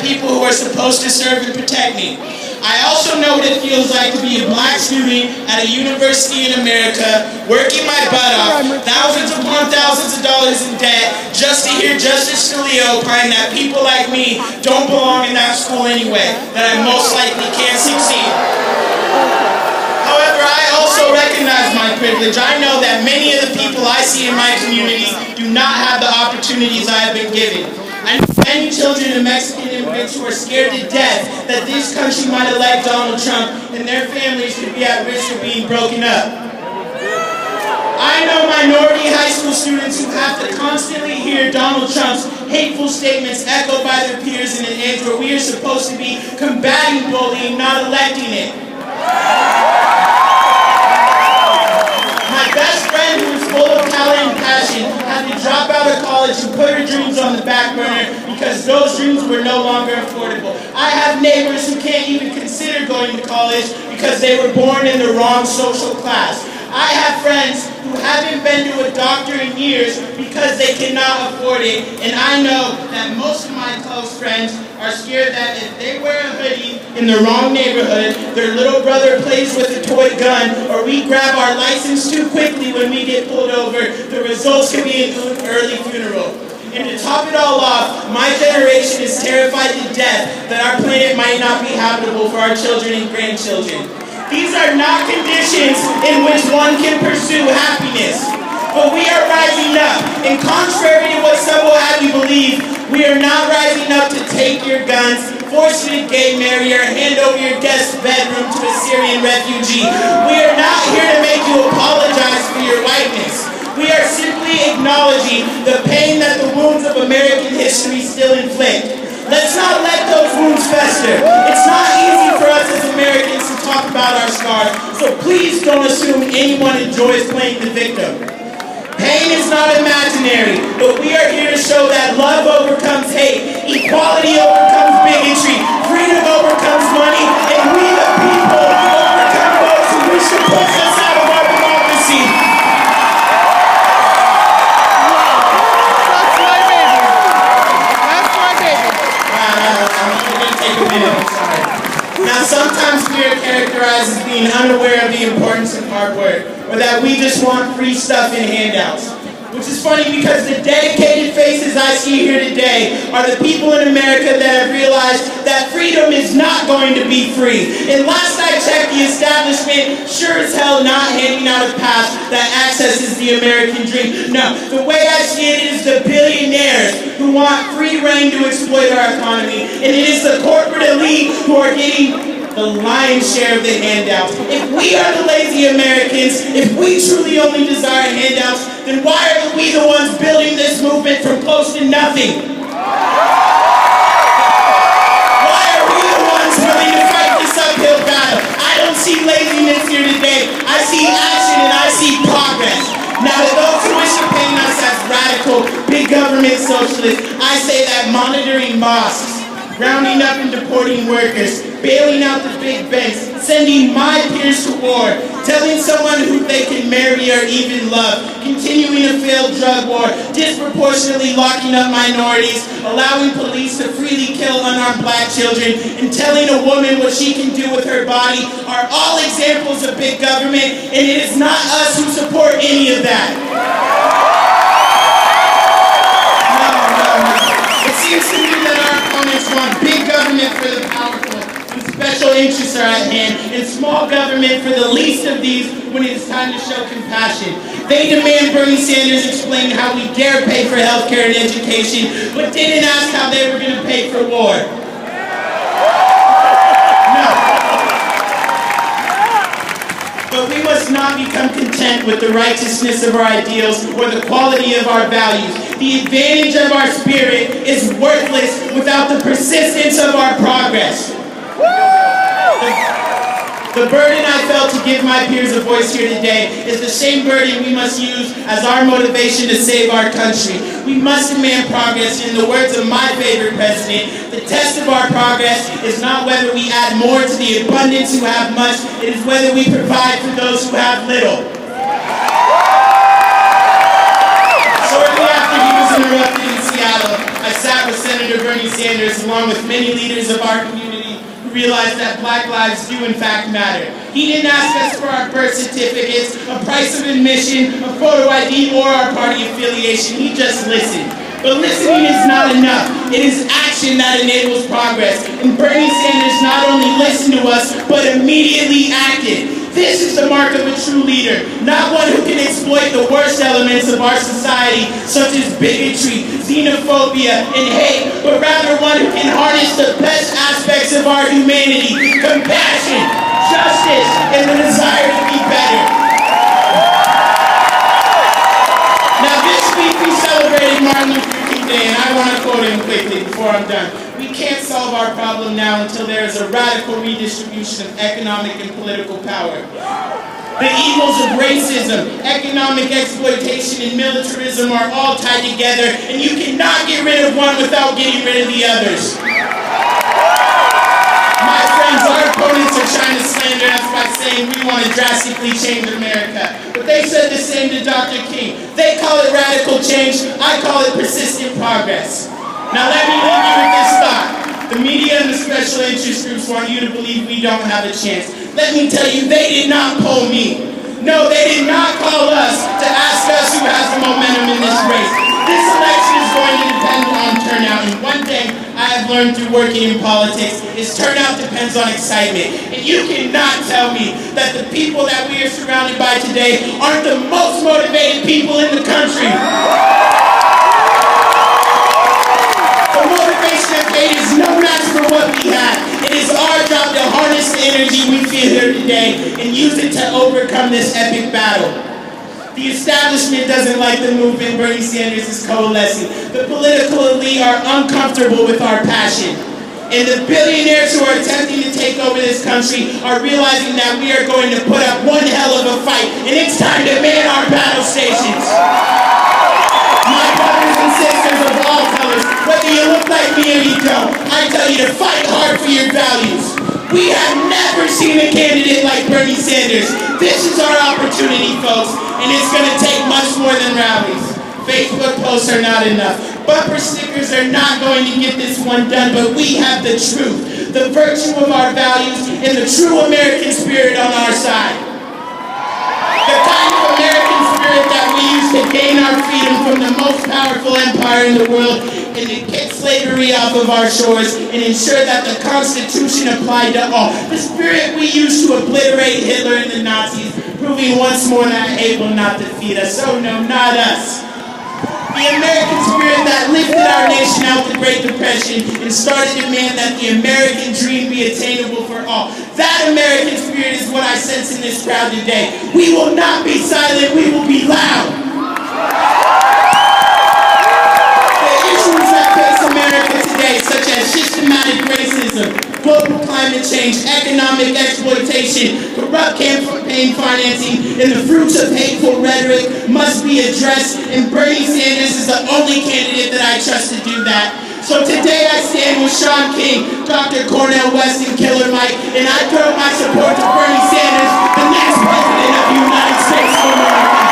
people who are supposed to serve and protect me. I also know what it feels like to be a black student at a university in America, working my butt off, thousands upon thousands of dollars in debt, just to hear Justice Scalia opine that people like me don't belong in that school anyway, that I most likely can't succeed. However, I also recognize my privilege. I know that many of the people I see in my community do not have the opportunities I have been given. I know many children of Mexican immigrants who are scared to death that this country might elect Donald Trump and their families could be at risk of being broken up. I know minority high school students who have to constantly hear Donald Trump's hateful statements echoed by their peers in an age where we are supposed to be combating bullying, not electing it. My best friend, who is full of talent and passion, had to drop out of college and put her dreams on the back burner because those dreams were no longer affordable. I have neighbors who can't even consider going to college because they were born in the wrong social class. I have friends who haven't been to a doctor in years because they cannot afford it, and I know that most of my close friends are scared that if they wear a hoodie in the wrong neighborhood, their little brother plays with a toy gun, or we grab our license too quickly when we get pulled over, the results could be an early funeral. And to top it all off, my generation is terrified to death that our planet might not be habitable for our children and grandchildren. These are not conditions in which one can pursue happiness. But we are rising up, and contrary to what some will have you believe, we are not rising up to take your guns, force you to gay marry, or hand over your guest bedroom to a Syrian refugee. We are not here to make you apologize for your whiteness. We are simply acknowledging the pain that the wounds of American history still inflict. Let's not let those wounds fester. It's not easy for us as Americans to talk about our scars, so please don't assume anyone enjoys playing the victim. Pain is not imaginary, but we are here to show that love overcomes hate, equality overcomes bigotry, freedom overcomes money, and we the people overcome those who wish to push us out of our democracy. Now, sometimes we are characterized as being unaware of the importance of hard work, or that we just want free stuff and handouts. Which is funny because the dedicated faces I see here today are the people in America that have realized that freedom is not going to be free. And last I checked, the establishment sure as hell not handing out a pass that accesses the American dream. No, the way I see it is the billionaires who want free reign to exploit our economy. And it is the corporate elite who are getting the lion's share of the handouts. If we are the lazy Americans, if we truly only desire handouts, then why are we the ones building this movement from close to nothing? Why are we the ones willing to fight this uphill battle? I don't see laziness here today. I see action and I see progress. Now, to those who wish to paint us as radical, big government socialists, I say that monitoring mosques, rounding up and deporting workers, bailing out the big banks, sending my peers to war, telling someone who they can marry or even love, continuing a failed drug war, disproportionately locking up minorities, allowing police to freely kill unarmed black children, and telling a woman what she can do with her body are all examples of big government, and it is not us who support any of that. It seems to me that our opponents want big government for the powerful, when special interests are at hand, and small government for the least of these when it is time to show compassion. They demand Bernie Sanders explain how we dare pay for healthcare and education, but didn't ask how they were going to pay for war. No. But we must not become content with the righteousness of our ideals or the quality of our values. The advantage of our spirit is worthless without the persistence of our progress. The burden I felt to give my peers a voice here today is the same burden we must use as our motivation to save our country. We must demand progress. In the words of my favorite president, the test of our progress is not whether we add more to the abundance who have much, it is whether we provide for those who have little. Shortly after he was interrupted in Seattle, I sat with Senator Bernie Sanders along with many leaders of our community who realized that black lives do in fact matter. He didn't ask us for our birth certificates, a price of admission, a photo ID, or our party affiliation. He just listened. But listening is not enough. It is action that enables progress. And Bernie Sanders not only listened to us, but immediately acted. This is the mark of a true leader, not one who can exploit the worst elements of our society, such as bigotry, xenophobia, and hate, but rather one who can harness the best aspects of our humanity: compassion, justice, and the desire to be better. Now this week we celebrated Martin Luther King Day, and I want to quote him quickly before I'm done. We can't solve our problem now until there is a radical redistribution of economic and political power. The evils of racism, economic exploitation, and militarism are all tied together, and you cannot get rid of one without getting rid of the others. My friends, our opponents are trying to slander us by saying we want to drastically change America. But they said the same to Dr. King. They call it radical change. I call it persistent progress. Now let me leave you with this thought. The media and the special interest groups want you to believe we don't have a chance. Let me tell you, they did not poll me. No, they did not call us to ask us who has the momentum in this race. This election is going to depend on turnout, and one thing I have learned through working in politics is turnout depends on excitement. And you cannot tell me that the people that we are surrounded by today aren't the most motivated people in the country. The motivation of hate is no match for what we have. It is our job to harness the energy we feel here today and use it to overcome this epic battle. The establishment doesn't like the movement Bernie Sanders is coalescing. The political elite are uncomfortable with our passion. And the billionaires who are attempting to take over this country are realizing that we are going to put up one hell of a fight, and it's time to man our battle stations. My brothers and sisters of all colors, whether you look like me or you don't, I tell you to fight hard for your values. We have never seen a candidate like Bernie Sanders. This is our opportunity, folks, and it's going to take much more than rallies. Facebook posts are not enough. Bumper stickers are not going to get this one done, but we have the truth, the virtue of our values, and the true American spirit on our side. The kind of American spirit that we use to gain our freedom from the most powerful empire in the world and to kick slavery off of our shores and ensure that the Constitution applied to all. The spirit we used to obliterate Hitler and the Nazis, proving once more that hate will not defeat us. Oh no, not us. The American spirit that lifted our nation out the Great Depression and started to demand that the American dream be attainable for all. That American spirit is what I sense in this crowd today. We will not be silent, we will be loud. The issues that face America today, such as systematic racism, global climate change, economic exploitation, corrupt campaign financing, and the fruits of hateful rhetoric must be addressed, and Bernie Sanders is the only candidate that I trust to do that. So today I stand with Sean King, Dr. Cornel West, and Killer Mike, and I throw my support to Bernie Sanders, the next president of the United States of America.